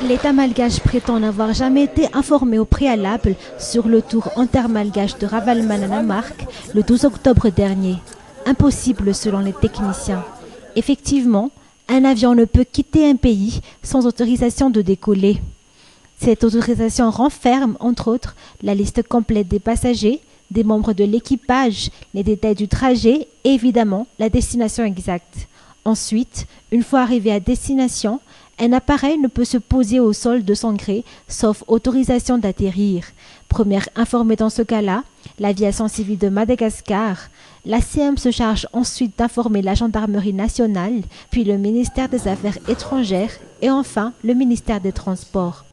L'État malgache prétend n'avoir jamais été informé au préalable sur le tour intermalgache de Ravalomanana-Marque le 12 octobre dernier. Impossible selon les techniciens. Effectivement, un avion ne peut quitter un pays sans autorisation de décoller. Cette autorisation renferme, entre autres, la liste complète des passagers, des membres de l'équipage, les détails du trajet et évidemment la destination exacte. Ensuite, une fois arrivé à destination, un appareil ne peut se poser au sol de son gré, sauf autorisation d'atterrir. Première informée dans ce cas-là, l'aviation civile de Madagascar. L'ACM se charge ensuite d'informer la gendarmerie nationale, puis le ministère des Affaires étrangères et enfin le ministère des Transports.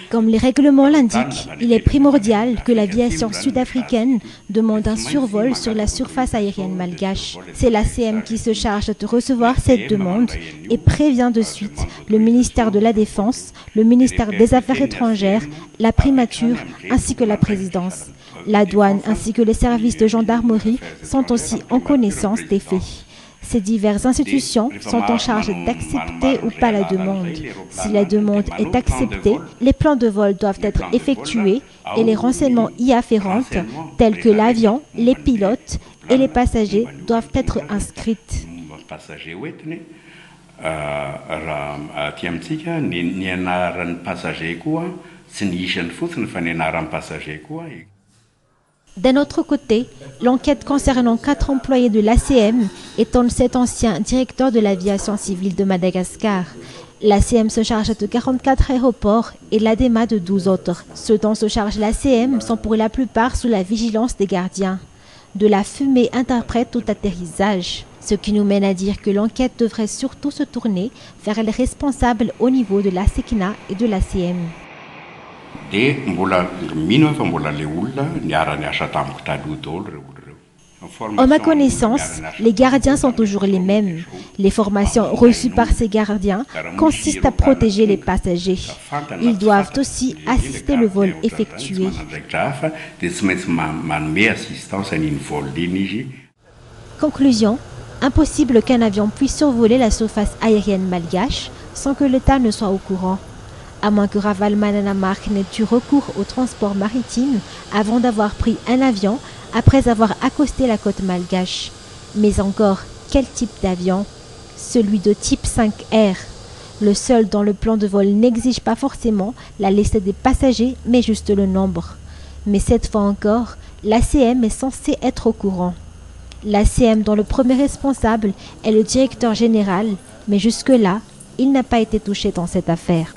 Comme les règlements l'indiquent, il est primordial que l'aviation sud-africaine demande un survol sur la surface aérienne malgache. C'est l'ACM qui se charge de recevoir cette demande et prévient de suite le ministère de la Défense, le ministère des Affaires étrangères, la primature ainsi que la présidence. La douane ainsi que les services de gendarmerie sont aussi en connaissance des faits. Ces diverses institutions sont en charge d'accepter ou pas la demande. Si la demande est acceptée, les plans de vol doivent être effectués et les renseignements y afférents, tels que l'avion, les pilotes et les passagers, doivent être inscrits. D'un autre côté, l'enquête concernant 4 employés de l'ACM étonne cet ancien directeur de l'aviation civile de Madagascar. L'ACM se charge de 44 aéroports et l'ADEMA de 12 autres. Ceux dont se charge l'ACM sont pour la plupart sous la vigilance des gardiens. De la fumée interprète tout atterrissage, ce qui nous mène à dire que l'enquête devrait surtout se tourner vers les responsables au niveau de la SECNA et de l'ACM. En ma connaissance, les gardiens sont toujours les mêmes. Les formations reçues par ces gardiens consistent à protéger les passagers. Ils doivent aussi assister le vol effectué. Conclusion, impossible qu'un avion puisse survoler la surface aérienne malgache sans que l'État ne soit au courant. À moins que Ravalomanana-Marque n'ait eu recours au transport maritime avant d'avoir pris un avion après avoir accosté la côte malgache. Mais encore, quel type d'avion? Celui de type 5R. Le seul dont le plan de vol n'exige pas forcément la liste des passagers, mais juste le nombre. Mais cette fois encore, l'ACM est censé être au courant. L'ACM dont le premier responsable est le directeur général, mais jusque-là, il n'a pas été touché dans cette affaire.